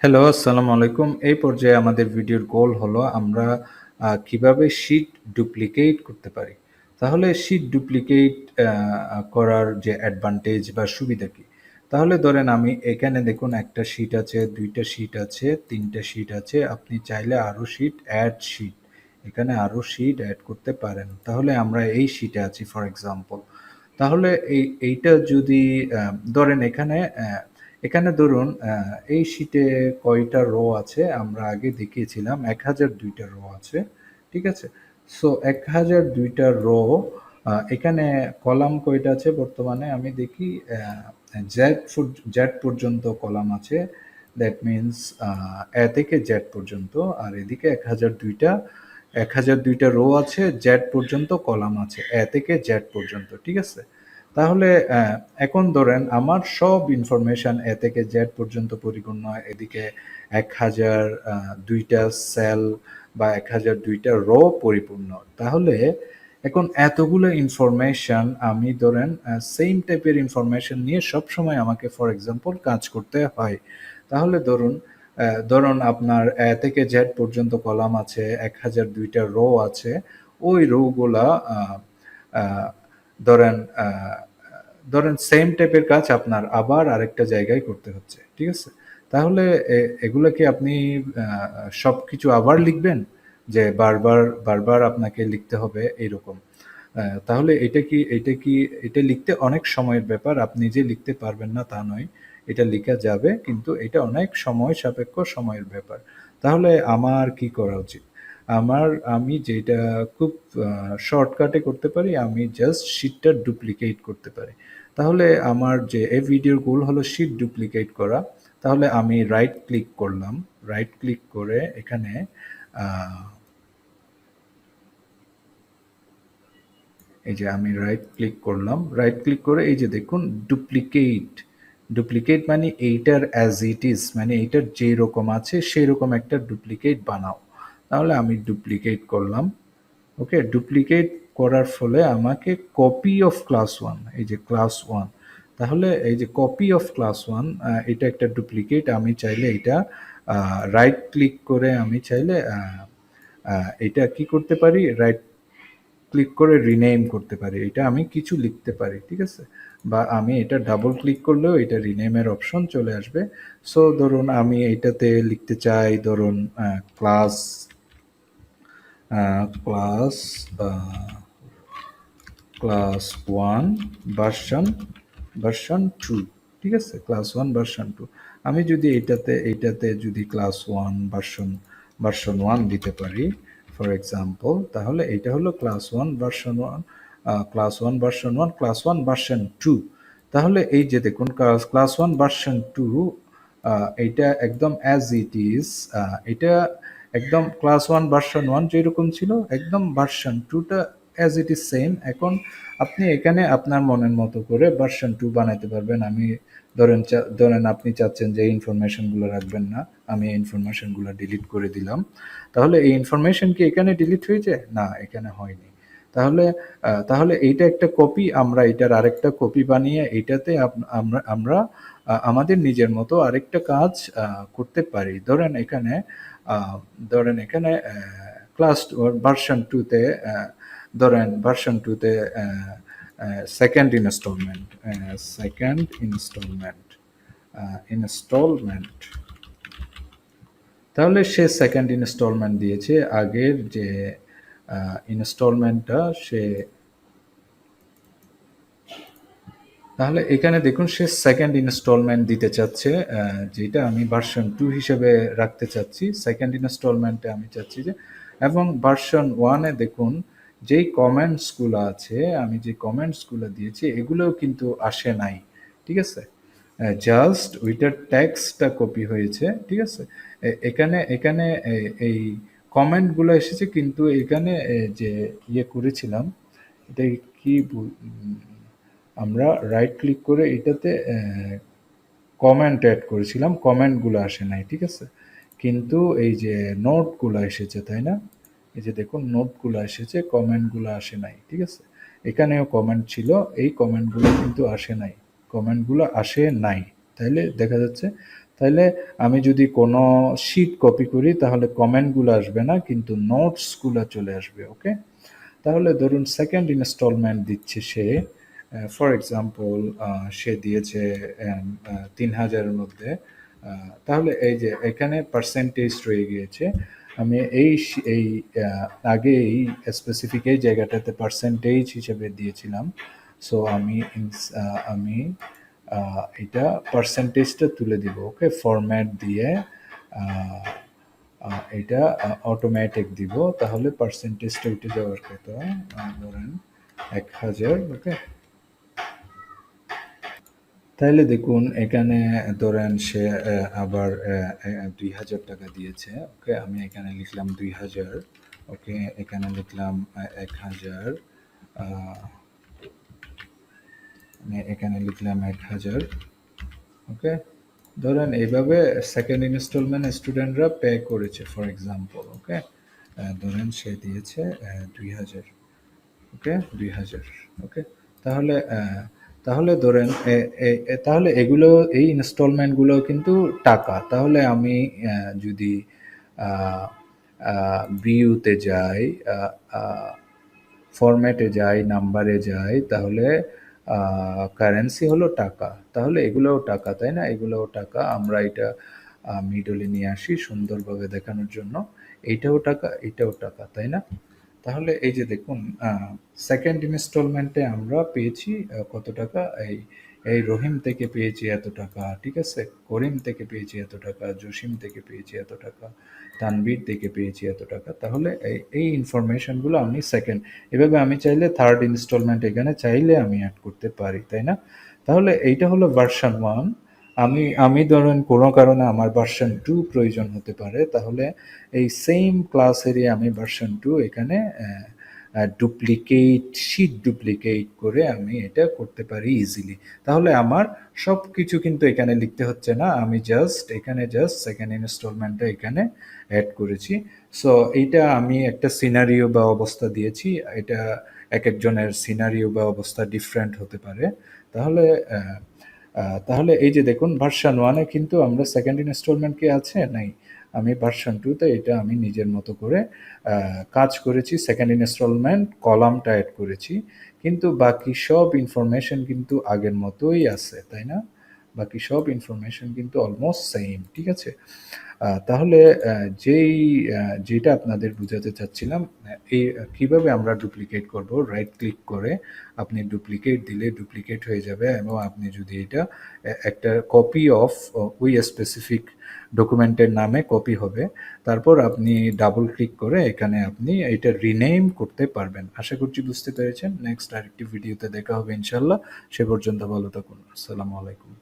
Hello, আসসালামু আলাইকুম। এই পর্যায়ে আমাদের ভিডিওর গোল হলো আমরা কিভাবে শিট ডুপ্লিকেট করতে পারি। তাহলে শিট ডুপ্লিকেট করার যে অ্যাডভান্টেজ বা সুবিধা কি? তাহলে ধরেন আমি এখানে দেখুন ১ টা শিট আছে, ২ টা শিট আছে, ৩ টা শিট আছে। আপনি চাইলে আরো শিট, এড শিট। এখানে আরো শিট এড করতে পারেন। তাহলে আমরা এই শিটে আছি ফর এক্সাম্পল। তাহলে এইটা যদি ধরেন এখানে ধরুন এই শীটে কয়টা রো আছে আমরা আগে দেখিয়েছিলাম ১০০২ টা রো আছে। ঠিক আছে? সো ১০০২ টা রো এখানে কলাম কয়টা আছে বর্তমানে আমি দেখি জেড পর্যন্ত কলাম আছে। দ্যাট মিনস এ থেকে জেড পর্যন্ত। আর এদিকে ১০০২ টা রো আছে, জেড পর্যন্ত কলাম আছে। এ থেকে জেড পর্যন্ত। ঠিক আছে? তাহলে এখন ধরেন আমার সব ইনফরমেশন এ থেকে জেড পর্যন্ত পরিপূর্ণ। এদিকে ১০০২ টা সেল বা ১০০২ টা রো পরিপূর্ণ। তাহলে এখন এতগুলো ইনফরমেশন আমি ধরেন সেইম টাইপের ইনফরমেশন নিয়ে সবসময় আমাকে ফর এক্সাম্পল কাজ করতে হয়। তাহলে ধরুন আপনার এ থেকে জেড পর্যন্ত কলাম আছে, ১০০২ টা রো আছে। ওই রো গুলা আ আ ধরেন আ ধরেন সেম টাইপের কাজ আপনার আবার আরেকটা জায়গায় করতে হচ্ছে। ঠিক আছে? তাহলে এগুলা কি আপনি আ সবকিছু আবার লিখবেন? যে বারবার আপনাকে লিখতে হবে এইরকম। তাহলে এটা লিখতে অনেক সময়ের ব্যাপার। আপনি যে লিখতে পারবেন না তা নয়। এটা লিখা যাবে কিন্তু এটা অনেক সময় সাপেক্ষ সময়ের ব্যাপার। তাহলে আমার কি করা উচিত? আমি যেটা খুব শর্টকাটে করতে পারি, আমি জাস্ট শিটটা ডুপ্লিকেট করতে পারি। তাহলে আমার যে এই ভিডিওর গোল হলো শিট ডুপ্লিকেট করা। তাহলে আমি রাইট ক্লিক করলাম। রাইট ক্লিক করে এখানে আ এই যে আমি রাইট ক্লিক করলাম। রাইট ক্লিক করে এই যে দেখুন ডুপ্লিকেট। ডুপ্লিকেট মানে এইটার অ্যাজ ইট ইজ মানে এইটার যেরকম আছে সেরকম একটা ডুপ্লিকেট বানাও। তাহলে আমি ডুপ্লিকেট করলাম। ওকে? ডুপ্লিকেট করার ফলে আমাকে কপি অফ ক্লাস 1 এই যে ক্লাস 1 তাহলে এই যে কপি অফ ক্লাস 1 এটা একটা ডুপ্লিকেট। আমি চাইলে এটা রাইট ক্লিক করে আমি চাইলে এটা কি করতে পারি? রাইট ক্লিক করে রিনেম করতে পারি। এটা আমি কিছু লিখতে পারি। ঠিক আছে? বা আমি এটা ডাবল ক্লিক করলেও এটা রিনেমের অপশন চলে আসবে। সো ধরুন আমি এইটাতে লিখতে চাই ধরুন ক্লাস ক্লাস আ ক্লাস 1 ভার্সন 2 ঠিক আছে? ক্লাস 1 ভার্সন 2 আমি যদি এইটাতে যদি ক্লাস 1 ভার্সন 1 দিতে পারি ফর এক্সাম্পল তাহলে এটা হলো class 1 version 1 class 1 version 1 class 1 version 2 তাহলে এই যে দেখুন ক্লাস 1 ভার্সন 2 এইটা একদম অ্যাজ ইট ইজ এটা একদম ক্লাস 1 ভার্সন 1 যেরকম ছিল একদম ভার্সন 2 টা অ্যাজ ইট ইজ সেম। এখন আপনি এখানে আপনার মনের মতো করে ভার্সন 2 বানাইতে পারবেন। আমি ধরেন আপনি চাচ্ছেন যে এই ইনফরমেশনগুলো রাখবেন না। আমি এই ইনফরমেশনগুলো ডিলিট করে দিলাম। তাহলে এই ইনফরমেশন কি এখানে ডিলিট হয়েছে? না, এখানে হয়নি। তাহলে এইটা একটা কপি। আমরা এটার আরেকটা কপি বানিয়ে এইটাতে আমরা আমাদের নিজের মতো আরেকটা কাজ করতে পারি। আ ধরেন এখানে ক্লাস ভার্সন 2 তে ধরেন ভার্সন 2 তে অ্যা অ্যা সেকেন্ড ইনস্টলমেন্ট সেকেন্ড ইনস্টলমেন্ট আ ইনস্টলমেন্ট তাহলে সে সেকেন্ড ইনস্টলমেন্ট দিয়েছে। আগের যে ইনস্টলমেন্টটা সে তাহলে এখানে দেখুন সে সেকেন্ড ইনস্টলমেন্ট দিতে চাচ্ছে যেটা আমি ভার্সন 2 হিসেবে রাখতে চাচ্ছি। সেকেন্ড ইনস্টলমেন্টে আমি চাচ্ছি যে এবং ভার্সন 1 এ দেখুন যেই কমেন্টসগুলো আছে, আমি যে কমেন্টসগুলো দিয়েছি এগুলোও কিন্তু আসে নাই। ঠিক আছে? জাস্ট ওইটার টেক্সটটা কপি হয়েছে। ঠিক আছে? এখানে এখানে এই কমেন্টগুলো এসেছে কিন্তু এখানে যে করেছিলাম এটা কি আমরা রাইট ক্লিক করে এটাতে কমেন্ট এড করেছিলাম। কমেন্টগুলো আসে নাই। ঠিক আছে? কিন্তু এই যে নোটগুলো এসেছে, তাই না? এই যে দেখুন নোটগুলো এসেছে, কমেন্টগুলো আসে নাই। ঠিক আছে? এখানেও কমেন্ট ছিল। এই কমেন্টগুলো কিন্তু আসে নাই। কমেন্টগুলো আসে নাই। তাইলে দেখা যাচ্ছে তাইলে আমি যদি কোনো শিট কপি করি তাহলে কমেন্টগুলো আসবে না, কিন্তু নোটসগুলো চলে আসবে। ওকে, তাহলে ধরুন সেকেন্ড ইনস্টলমেন্ট দিচ্ছে সে, ফর এক্সাম্পল সে দিয়েছে ৩,০০০-এর মধ্যে। তাহলে এই যে এখানে পার্সেন্টেজ রয়ে গিয়েছে, আমি এই আগে এই স্পেসিফিক এই জায়গাটাতে পার্সেন্টেজ হিসেবে দিয়েছিলাম। সো আমি এটা পার্সেন্টেজটা তুলে দিব। ওকে, ফরম্যাট দিয়ে আহ, এটা অটোমেটিক দিব, তাহলে পার্সেন্টেজটা উঠে যাওয়ার কথা। ধরেন ১,০০০। ওকে, তাইলে দেখুন এখানে ধরেন সে আবার ২,০০০ টাকা দিয়েছে। ওকে, আমি এখানে লিখলাম ২,০০০। ওকে, এখানে লিখলাম ১,০০০। আমি এখানে লিখলাম ১,০০০। ওকে, ধরেন এইভাবে সেকেন্ড ইনস্টলমেন্ট স্টুডেন্টরা পে করেছে ফর এক্সাম্পল। ওকে, ধরেন সে দিয়েছে ২,০০০। ওকে, ২,০০০। ওকে, তাহলে তাহলে ধরেন তাহলে এগুলো, এই ইনস্টলমেন্টগুলো কিন্তু টাকা। তাহলে আমি যদি বিইউতে যাই, ফরম্যাটে যাই, নাম্বারে যাই, তাহলে কারেন্সি হলো টাকা। তাহলে এগুলোও টাকা, তাই না? এগুলোও টাকা। আমরা এটা মিডলে নিয়ে আসি সুন্দরভাবে দেখানোর জন্য। এইটাও টাকা, এইটাও টাকা, তাই না? তাহলে এই যে দেখুন, সেকেন্ড ইনস্টলমেন্টে আমরা পেয়েছি কত টাকা। এই এই রহিম থেকে পেয়েছি এত টাকা, ঠিক আছে? করিম থেকে পেয়েছি এত টাকা, জসিম থেকে পেয়েছি এত টাকা, তানভীর থেকে পেয়েছি এত টাকা। তাহলে এই ইনফরমেশনগুলো আমি সেকেন্ড, এভাবে আমি চাইলে থার্ড ইনস্টলমেন্ট এখানে চাইলে আমি অ্যাড করতে পারি, তাই না? তাহলে এইটা হলো ভার্সন 1। আমি ধরেন কোনো কারণে আমার ভার্সন 2 প্রয়োজন হতে পারে, তাহলে এই সেম ক্লাসেরই আমি ভার্সন 2 এখানে ডুপ্লিকেট করে আমি এটা করতে পারি ইজিলি। তাহলে আমার সব কিছু কিন্তু এখানে লিখতে হচ্ছে না, আমি জাস্ট সেকেন্ড ইনস্টলমেন্টটা এখানে অ্যাড করেছি। সো এইটা আমি একটা সিনারিও বা অবস্থা দিয়েছি। এটা এক একজনের সিনারিও বা অবস্থা ডিফারেন্ট হতে পারে। তাহলে তাহলে এই যে দেখুন ভার্সন 1-এ কিন্তু আমরা সেকেন্ড ইনস্টলমেন্ট কি আছে? নাই। আমি ভার্সন 2-তে এটা আমি নিজের মতো করে কাজ করেছি। সেকেন্ড ইনস্টলমেন্ট কলামটা এড করেছি। কিন্তু বাকি সব ইনফরমেশন কিন্তু আগের মতোই আছে, তাই না? বাকি সব ইনফরমেশন কিন্তু অলমোস্ট সেইম, ঠিক আছে? তাহলে যেটা আপনাদের বুঝাতে চাচ্ছিলাম, এই কিভাবে আমরা ডুপ্লিকেট করব, রাইট ক্লিক করে আপনি ডুপ্লিকেট দিলে ডুপ্লিকেট হয়ে যাবে, এবং আপনি যদি এটা একটা কপি অফ ওই স্পেসিফিক ডকুমেন্টের নামে কপি হবে, তারপর আপনি ডাবল ক্লিক করে এখানে আপনি এটা রিনেম করতে পারবেন। আশা করছি বুঝতে পেরেছেন। নেক্সট আরেকটি ভিডিওতে দেখা হবে ইনশাল্লাহ। সে পর্যন্ত ভালো থাকুন। আসসালামু আলাইকুম।